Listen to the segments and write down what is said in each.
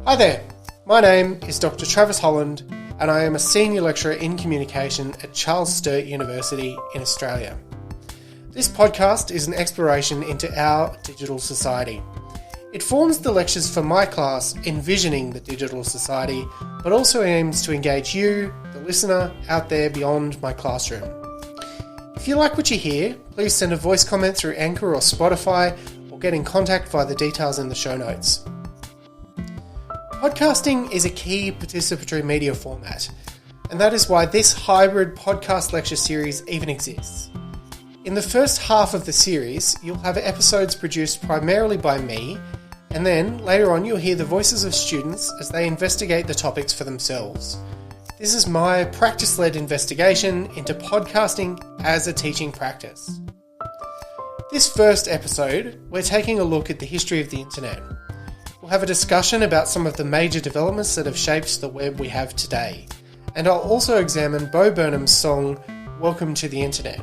Hi there, my name is Dr. Travis Holland and I am a Senior Lecturer in Communication at Charles Sturt University in Australia. This podcast is an exploration into our digital society. It forms the lectures for my class Envisioning the Digital Society, but also aims to engage you, the listener, out there beyond my classroom. If you like what you hear, please send a voice comment through Anchor or Spotify, or get in contact via the details in the show notes. Podcasting is a key participatory media format, and that is why this hybrid podcast lecture series even exists. In the first half of the series, you'll have episodes produced primarily by me, and then later on you'll hear the voices of students as they investigate the topics for themselves. This is my practice-led investigation into podcasting as a teaching practice. This first episode, we're taking a look at the history of the internet. We'll have a discussion about some of the major developments that have shaped the web we have today. And I'll also examine Bo Burnham's song, Welcome to the Internet.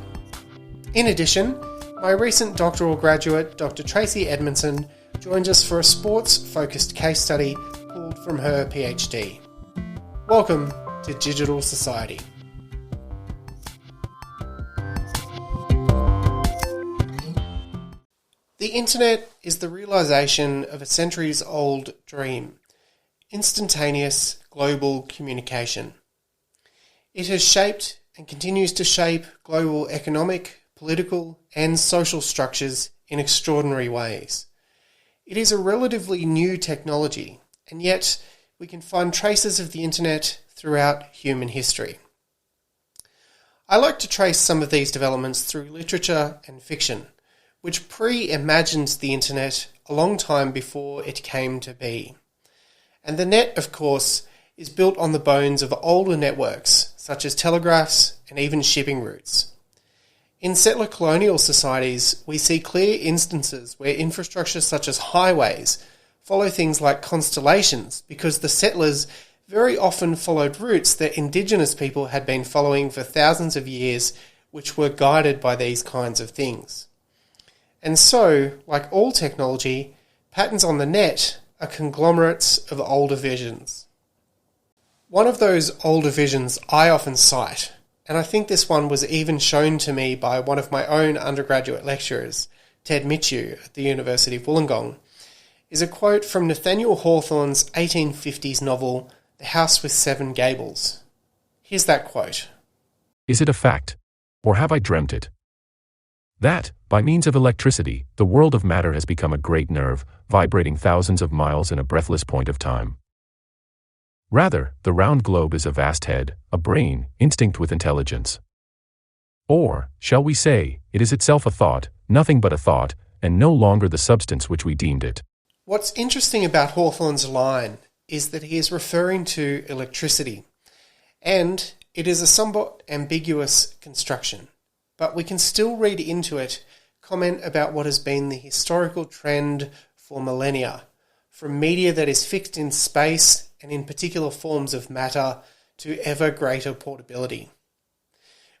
In addition, my recent doctoral graduate, Dr. Tracy Edmondson, joins us for a sports-focused case study pulled from her PhD. Welcome to Digital Society. The internet is the realisation of a centuries-old dream, instantaneous global communication. It has shaped and continues to shape global economic, political and social structures in extraordinary ways. It is a relatively new technology, and yet we can find traces of the internet throughout human history. I like to trace some of these developments through literature and fiction, which pre-imagined the internet a long time before it came to be. And the net, of course, is built on the bones of older networks, such as telegraphs and even shipping routes. In settler colonial societies, we see clear instances where infrastructure such as highways follow things like constellations because the settlers very often followed routes that indigenous people had been following for thousands of years, which were guided by these kinds of things. And so, like all technology, patterns on the net are conglomerates of older visions. One of those older visions I often cite, and I think this one was even shown to me by one of my own undergraduate lecturers, Ted Michew at the University of Wollongong, is a quote from Nathaniel Hawthorne's 1850s novel, The House with Seven Gables. Here's that quote. Is it a fact, or have I dreamt it? That, by means of electricity, the world of matter has become a great nerve, vibrating thousands of miles in a breathless point of time. Rather, the round globe is a vast head, a brain, instinct with intelligence. Or, shall we say, it is itself a thought, nothing but a thought, and no longer the substance which we deemed it. What's interesting about Hawthorne's line is that he is referring to electricity, and it is a somewhat ambiguous construction. But we can still read into it comment about what has been the historical trend for millennia, from media that is fixed in space and in particular forms of matter to ever greater portability.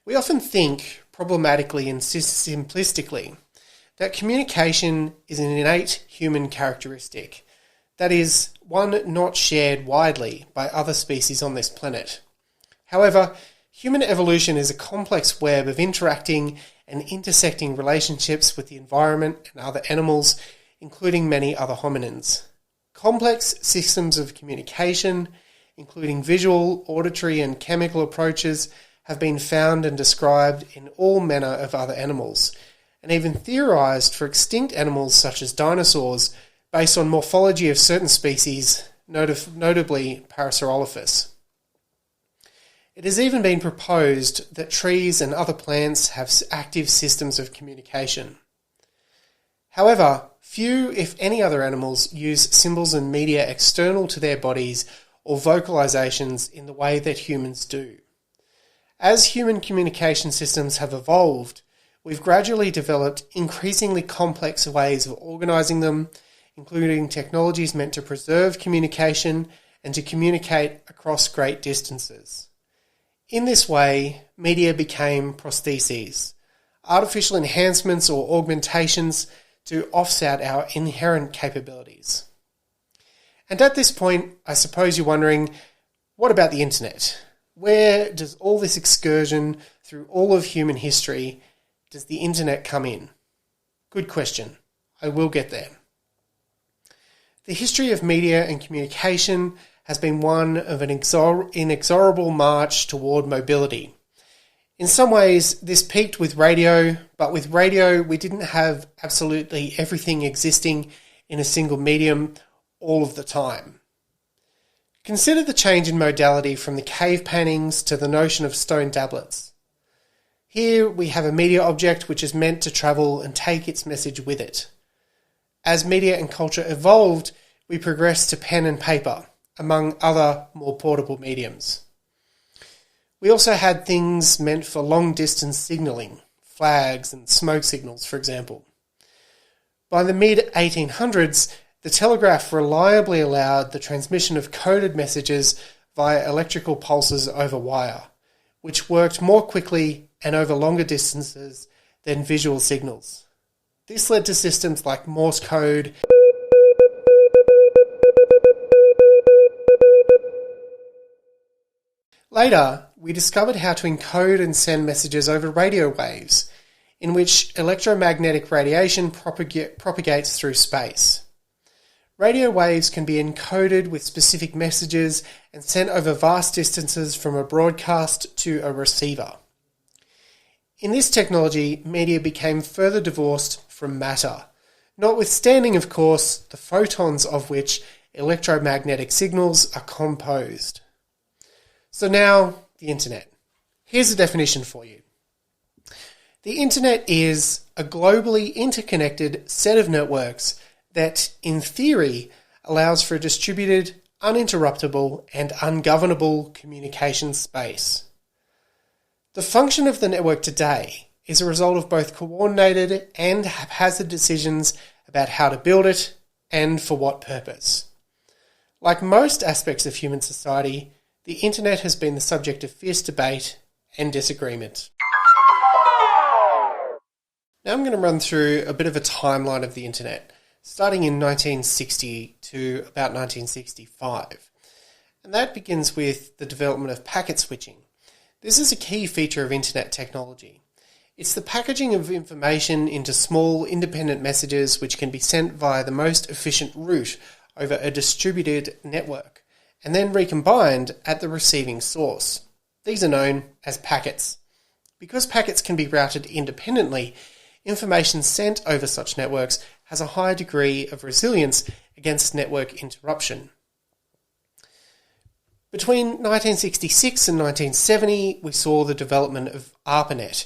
We often think, problematically and simplistically, that communication is an innate human characteristic, that is, one not shared widely by other species on this planet. However, human evolution is a complex web of interacting and intersecting relationships with the environment and other animals, including many other hominins. Complex systems of communication, including visual, auditory and chemical approaches, have been found and described in all manner of other animals, and even theorized for extinct animals such as dinosaurs based on morphology of certain species, notably Parasaurolophus. It has even been proposed that trees and other plants have active systems of communication. However, few, if any other animals use symbols and media external to their bodies or vocalizations in the way that humans do. As human communication systems have evolved, we've gradually developed increasingly complex ways of organizing them, including technologies meant to preserve communication and to communicate across great distances. In this way, media became prostheses, artificial enhancements or augmentations to offset our inherent capabilities. And at this point, I suppose you're wondering, what about the internet? Where does all this excursion through all of human history, does the internet come in? Good question. I will get there. The history of media and communication has been one of an inexorable march toward mobility. In some ways, this peaked with radio, but with radio, we didn't have absolutely everything existing in a single medium all of the time. Consider the change in modality from the cave paintings to the notion of stone tablets. Here we have a media object which is meant to travel and take its message with it. As media and culture evolved, we progressed to pen and paper, among other more portable mediums. We also had things meant for long-distance signalling, flags and smoke signals, for example. By the mid-1800s, the telegraph reliably allowed the transmission of coded messages via electrical pulses over wire, which worked more quickly and over longer distances than visual signals. This led to systems like Morse code. Later, we discovered how to encode and send messages over radio waves, in which electromagnetic radiation propagates through space. Radio waves can be encoded with specific messages and sent over vast distances from a broadcast to a receiver. In this technology, media became further divorced from matter, notwithstanding, of course, the photons of which electromagnetic signals are composed. So now, the internet. Here's a definition for you. The internet is a globally interconnected set of networks that, in theory, allows for a distributed, uninterruptible, and ungovernable communication space. The function of the network today is a result of both coordinated and haphazard decisions about how to build it and for what purpose. Like most aspects of human society, the internet has been the subject of fierce debate and disagreement. Now I'm going to run through a bit of a timeline of the internet, starting in 1960 to about 1965. And that begins with the development of packet switching. This is a key feature of internet technology. It's the packaging of information into small independent messages which can be sent via the most efficient route over a distributed network, and then recombined at the receiving source. These are known as packets. Because packets can be routed independently, information sent over such networks has a high degree of resilience against network interruption. Between 1966 and 1970, we saw the development of ARPANET.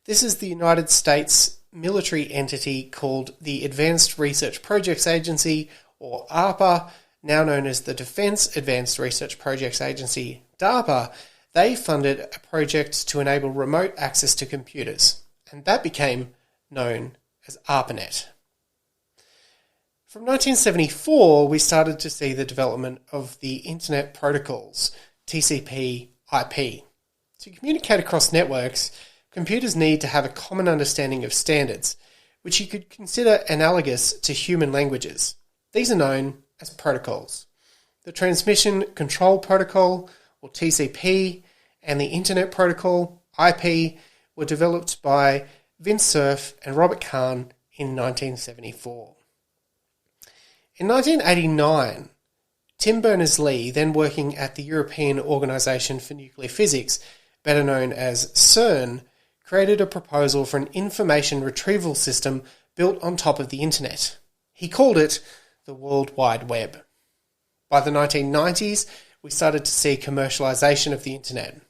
This is the United States military entity called the Advanced Research Projects Agency, or ARPA, now known as the Defense Advanced Research Projects Agency, DARPA. They funded a project to enable remote access to computers, and that became known as ARPANET. From 1974, we started to see the development of the Internet Protocols, TCP/IP. To communicate across networks, computers need to have a common understanding of standards, which you could consider analogous to human languages. These are known as protocols. The Transmission Control Protocol, or TCP, and the Internet Protocol, IP, were developed by Vint Cerf and Robert Kahn in 1974. In 1989, Tim Berners-Lee, then working at the European Organisation for Nuclear Physics, better known as CERN, created a proposal for an information retrieval system built on top of the internet. He called it the World Wide Web. By the 1990s, we started to see commercialisation of the internet.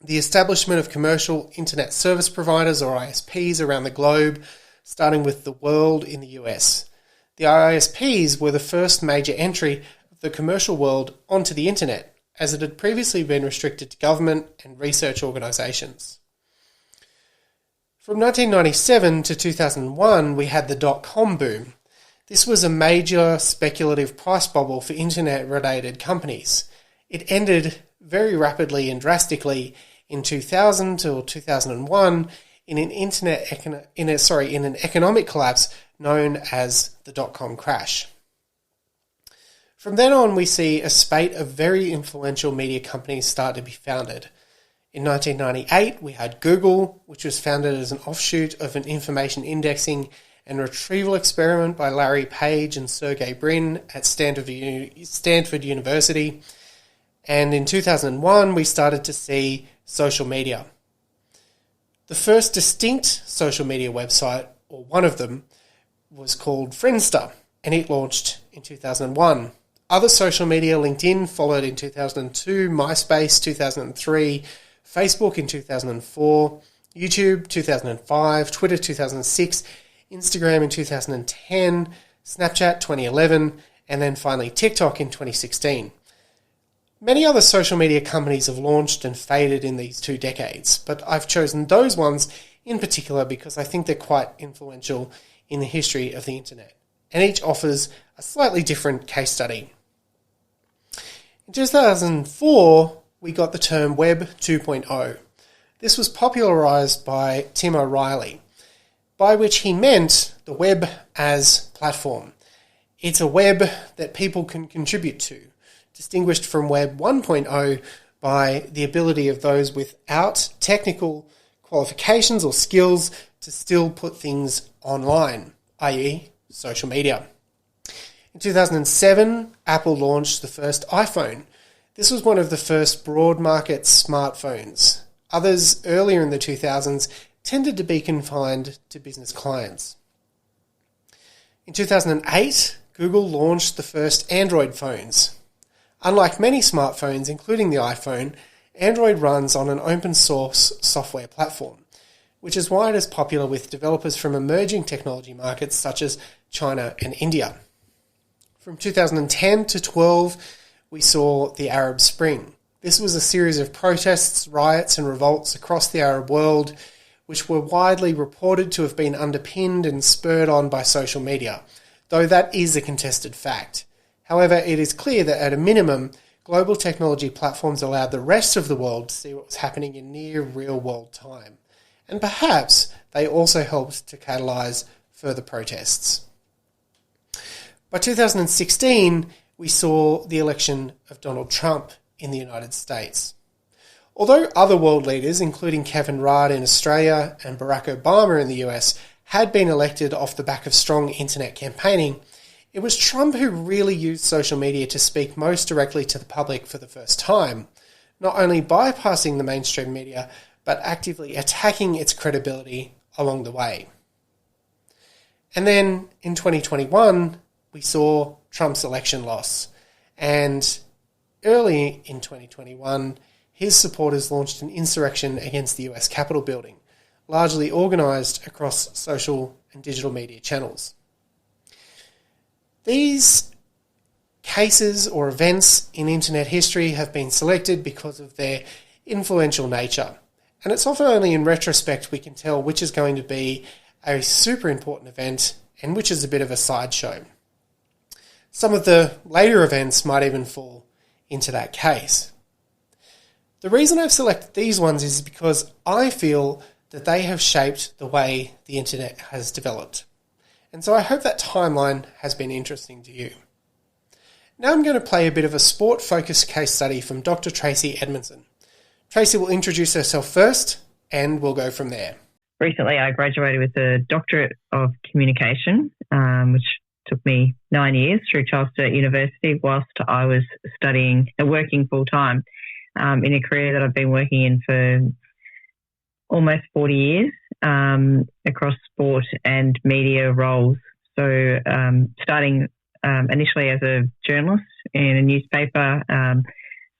The establishment of commercial internet service providers, or ISPs, around the globe, starting with The World in the US. The ISPs were the first major entry of the commercial world onto the internet, as it had previously been restricted to government and research organisations. From 1997 to 2001, we had the dot-com boom. This was a major speculative price bubble for internet-related companies. It ended very rapidly and drastically in 2000 or 2001 in an economic collapse known as the dot-com crash. From then on, we see a spate of very influential media companies start to be founded. In 1998, we had Google, which was founded as an offshoot of an information indexing and retrieval experiment by Larry Page and Sergey Brin at Stanford University. And in 2001, we started to see social media. The first distinct social media website, or one of them, was called Friendster, and it launched in 2001. Other social media, LinkedIn, followed in 2002, MySpace 2003, Facebook in 2004, YouTube 2005, Twitter 2006, Instagram in 2010, Snapchat 2011, and then finally TikTok in 2016. Many other social media companies have launched and faded in these 2 decades, but I've chosen those ones in particular because I think they're quite influential in the history of the internet, and each offers a slightly different case study. In 2004, we got the term Web 2.0. This was popularized by Tim O'Reilly, by which he meant the web as platform. It's a web that people can contribute to, distinguished from Web 1.0 by the ability of those without technical qualifications or skills to still put things online, i.e. social media. In 2007, Apple launched the first iPhone. This was one of the first broad market smartphones. Others earlier in the 2000s tended to be confined to business clients. In 2008, Google launched the first Android phones. Unlike many smartphones, including the iPhone, Android runs on an open source software platform, which is why it is popular with developers from emerging technology markets such as China and India. From 2010 to 12, we saw the Arab Spring. This was a series of protests, riots and revolts across the Arab world, which were widely reported to have been underpinned and spurred on by social media, though that is a contested fact. However, it is clear that at a minimum, global technology platforms allowed the rest of the world to see what was happening in near real-world time. And perhaps they also helped to catalyse further protests. By 2016, we saw the election of Donald Trump in the United States. Although other world leaders, including Kevin Rudd in Australia and Barack Obama in the US, had been elected off the back of strong internet campaigning, it was Trump who really used social media to speak most directly to the public for the first time, not only bypassing the mainstream media, but actively attacking its credibility along the way. And then in 2021, we saw Trump's election loss, and early in 2021, his supporters launched an insurrection against the US Capitol building, largely organised across social and digital media channels. These cases or events in internet history have been selected because of their influential nature, and it's often only in retrospect we can tell which is going to be a super important event and which is a bit of a sideshow. Some of the later events might even fall into that case. The reason I've selected these ones is because I feel that they have shaped the way the internet has developed. And so I hope that timeline has been interesting to you. Now I'm going to play a bit of a sport-focused case study from Dr. Tracy Edmondson. Tracy will introduce herself first, and we'll go from there. Recently, I graduated with a doctorate of communication, which took me 9 years through Charles Sturt University whilst I was studying and working full-time in a career that I've been working in for almost 40 years across sport and media roles. So starting initially as a journalist in a newspaper,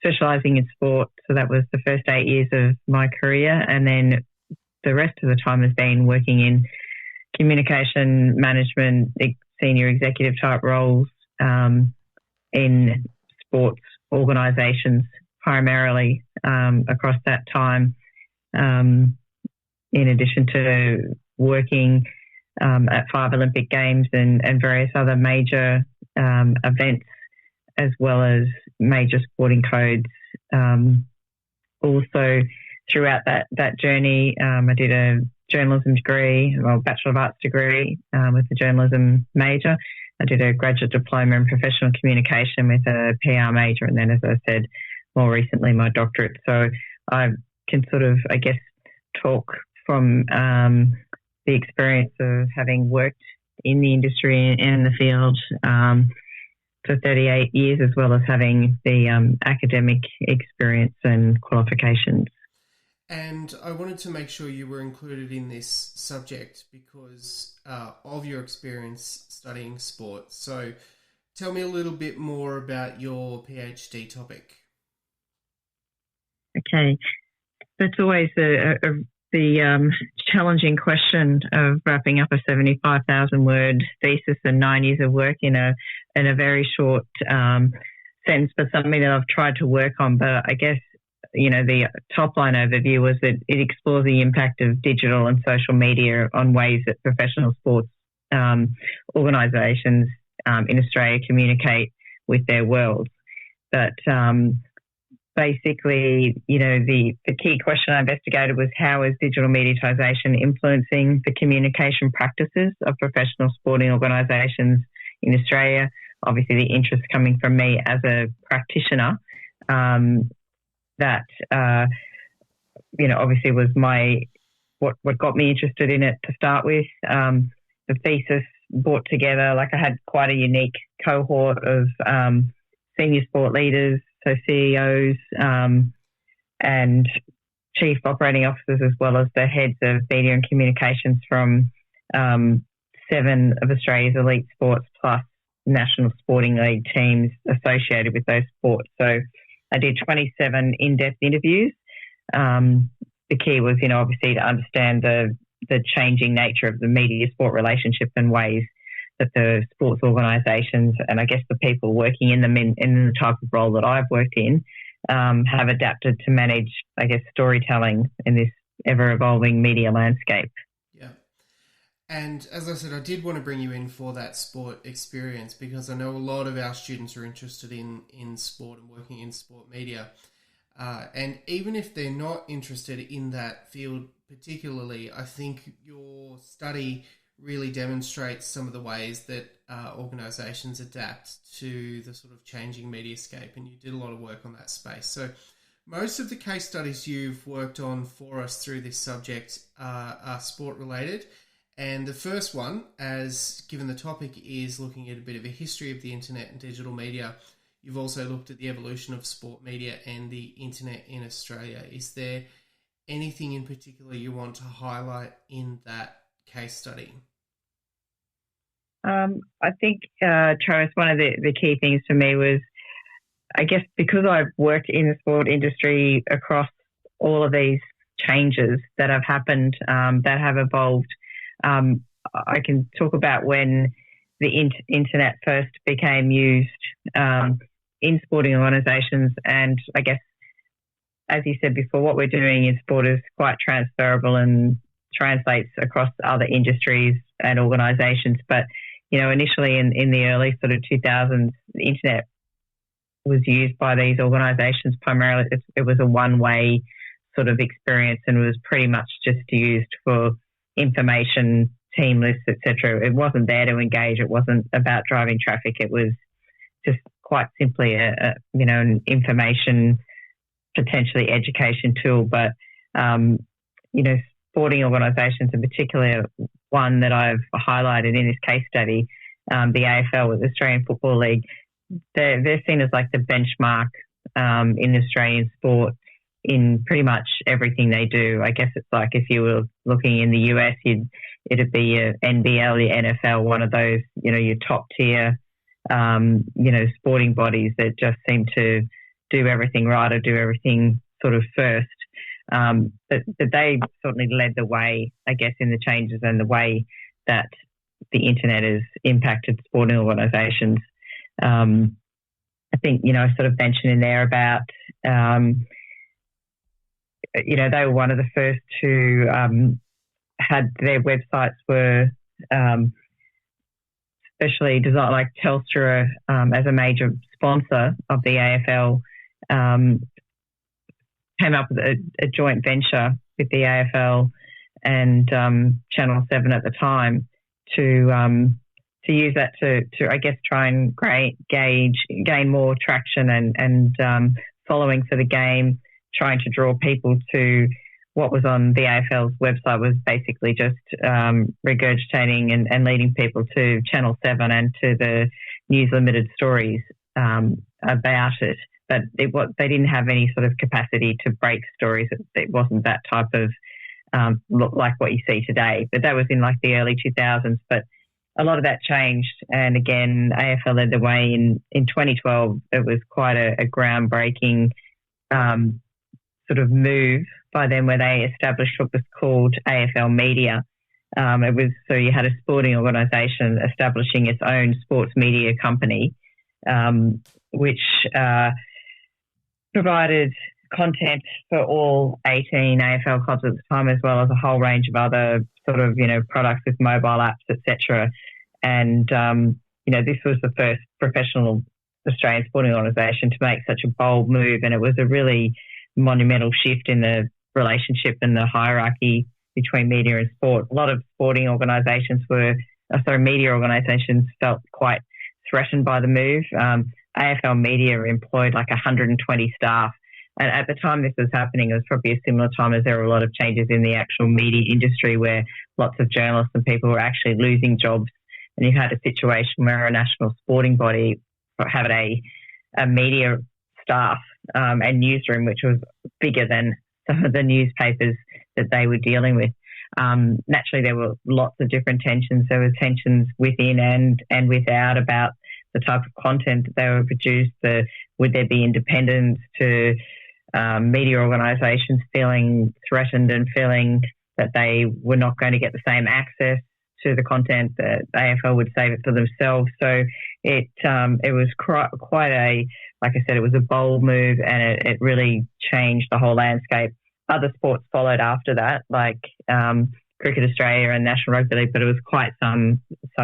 specialising in sport. So that was the first 8 years of my career. And then the rest of the time has been working in communication, management, senior executive type roles in sports organisations primarily across that time, in addition to working at 5 Olympic Games and various other major events, as well as major sporting codes. Also, throughout that journey, I did a journalism degree, Bachelor of Arts degree with a journalism major, I did a graduate diploma in professional communication with a PR major, and then, as I said, more recently, my doctorate. So I can sort of, I guess, talk from the experience of having worked in the industry and in the field for 38 years, as well as having the academic experience and qualifications. And I wanted to make sure you were included in this subject because of your experience studying sport. So tell me a little bit more about your PhD topic. Okay. That's always the challenging question of wrapping up a 75,000-word thesis and 9 years of work in a very short sentence, but something that I've tried to work on. But I guess, the top line overview was that it explores the impact of digital and social media on ways that professional sports organisations in Australia communicate with their world. But basically, the key question I investigated was how is digital mediatisation influencing the communication practices of professional sporting organisations in Australia. Obviously, the interest coming from me as a practitioner, that obviously was what got me interested in it to start with. The thesis brought together, I had quite a unique cohort of senior sport leaders, so CEOs and chief operating officers, as well as the heads of media and communications from 7 of Australia's elite sports plus national sporting league teams associated with those sports. So I did 27 in-depth interviews. The key was, obviously to understand the changing nature of the media-sport relationship and ways that the sports organisations and I guess the people working in them in the type of role that I've worked in have adapted to manage, I guess, storytelling in this ever-evolving media landscape. Yeah. And as I said, I did want to bring you in for that sport experience because I know a lot of our students are interested in sport and working in sport media. And even if they're not interested in that field particularly, I think your study really demonstrates some of the ways that organisations adapt to the sort of changing mediascape, and you did a lot of work on that space. So most of the case studies you've worked on for us through this subject are sport-related, and the first one, as given the topic, is looking at a bit of a history of the internet and digital media. You've also looked at the evolution of sport media and the internet in Australia. Is there anything in particular you want to highlight in that case study? I think, Travis, one of the key things for me was, I guess, because I've worked in the sport industry across all of these changes that have happened, that have evolved. I can talk about when the internet first became used in sporting organisations, and I guess, as you said before, what we're doing in sport is quite transferable and translates across other industries and organisations. But initially in the early sort of 2000s, the internet was used by these organisations primarily. It was a one-way sort of experience and was pretty much just used for information, team lists, etc. It wasn't there to engage. It wasn't about driving traffic. It was just quite simply an information, potentially education tool. But sporting organisations, in particular, one that I've highlighted in this case study, the AFL, the Australian Football League, they're seen as the benchmark in Australian sport in pretty much everything they do. I guess it's like if you were looking in the US, it'd be your NBL, your NFL, one of those, your top tier, sporting bodies that just seem to do everything right or do everything sort of first. But they certainly led the way, I guess, in the changes and the way that the internet has impacted sporting organisations. I think, I sort of mentioned in there about, they were one of the first to had their websites were especially designed, like Telstra as a major sponsor of the AFL, came up with a joint venture with the AFL and Channel 7 at the time to to use that to I guess try and gain more traction and following for the game, trying to draw people to what was on the AFL's website was basically just regurgitating and leading people to Channel 7 and to the News Limited stories about it. But they didn't have any sort of capacity to break stories. It wasn't that type of look like what you see today. But that was in like the early 2000s. But a lot of that changed. And again, AFL led the way in 2012. It was quite a groundbreaking sort of move by them where they established what was called AFL Media. It was so you had a sporting organisation establishing its own sports media company, which provided content for all 18 AFL clubs at the time, as well as a whole range of other sort of, products with mobile apps, etc. And, this was the first professional Australian sporting organisation to make such a bold move. And it was a really monumental shift in the relationship and the hierarchy between media and sport. A lot of media organisations felt quite threatened by the move. AFL Media employed like 120 staff. And at the time this was happening, it was probably a similar time as there were a lot of changes in the actual media industry where lots of journalists and people were actually losing jobs. And you had a situation where a national sporting body had a media staff and newsroom which was bigger than some of the newspapers that they were dealing with. Naturally, there were lots of different tensions. There were tensions within and without about the type of content that they were produced. Would there be independence to media organisations feeling threatened and feeling that they were not going to get the same access to the content, that AFL would save it for themselves. So it was quite a, like I said, it was a bold move and it really changed the whole landscape. Other sports followed after that, like Cricket Australia and National Rugby League, but it was quite some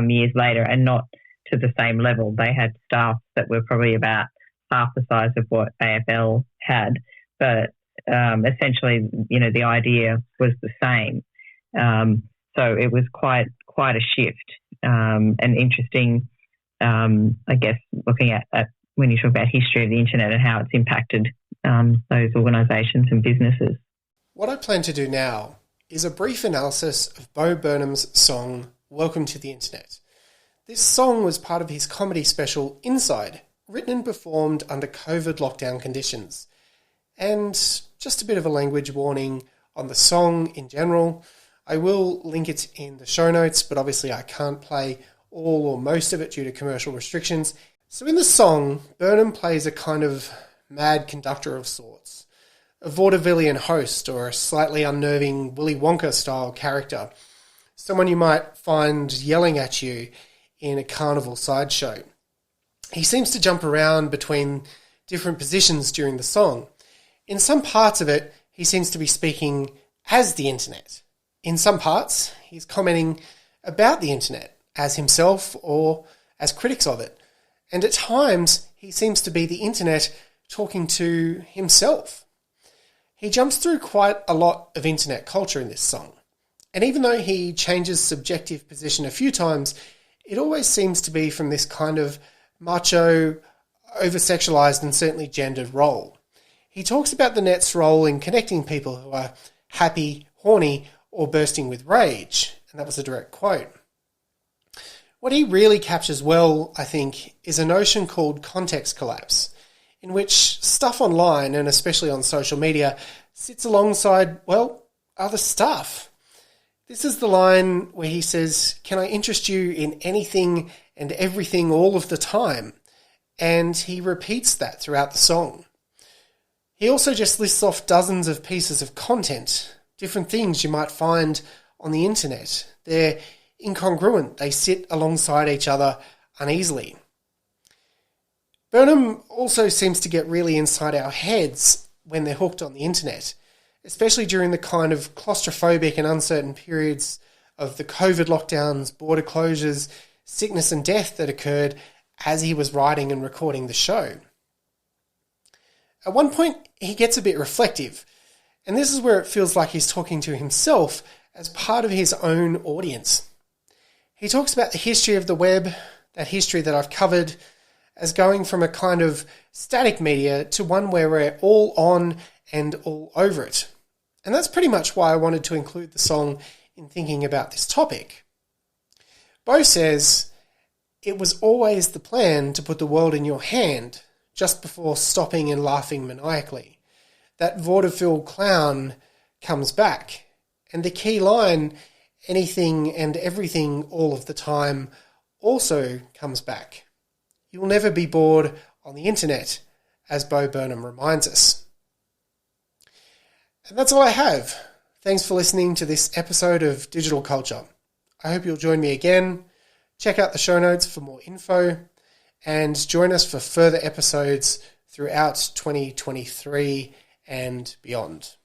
years later and not to the same level. They had staff that were probably about half the size of what AFL had, but essentially, the idea was the same. So it was quite a shift and interesting, I guess, looking at when you talk about history of the internet and how it's impacted those organisations and businesses. What I plan to do now is a brief analysis of Bo Burnham's song, Welcome to the Internet. This song was part of his comedy special, Inside, written and performed under COVID lockdown conditions. And just a bit of a language warning on the song in general. I will link it in the show notes, but obviously I can't play all or most of it due to commercial restrictions. So in the song, Burnham plays a kind of mad conductor of sorts, a vaudevillian host or a slightly unnerving Willy Wonka-style character, someone you might find yelling at you in a carnival sideshow. He seems to jump around between different positions during the song. In some parts of it, he seems to be speaking as the internet. In some parts, he's commenting about the internet as himself or as critics of it. And at times, he seems to be the internet talking to himself. He jumps through quite a lot of internet culture in this song. And even though he changes subjective position a few times, it always seems to be from this kind of macho, over-sexualized and certainly gendered role. He talks about the net's role in connecting people who are happy, horny, or bursting with rage. And that was a direct quote. What he really captures well, I think, is a notion called context collapse, in which stuff online, and especially on social media, sits alongside, well, other stuff. This is the line where he says, "Can I interest you in anything and everything all of the time?" And he repeats that throughout the song. He also just lists off dozens of pieces of content, different things you might find on the internet. They're incongruent. They sit alongside each other uneasily. Burnham also seems to get really inside our heads when they're hooked on the internet, especially during the kind of claustrophobic and uncertain periods of the COVID lockdowns, border closures, sickness and death that occurred as he was writing and recording the show. At one point, he gets a bit reflective, and this is where it feels like he's talking to himself as part of his own audience. He talks about the history of the web, that history that I've covered, as going from a kind of static media to one where we're all on and all over it. And that's pretty much why I wanted to include the song in thinking about this topic. Bo says, "It was always the plan to put the world in your hand just before stopping and laughing maniacally. That vaudeville clown comes back. And the key line, anything and everything all of the time, also comes back. You'll never be bored on the internet," as Bo Burnham reminds us. And that's all I have. Thanks for listening to this episode of Digital Culture. I hope you'll join me again. Check out the show notes for more info and join us for further episodes throughout 2023 and beyond.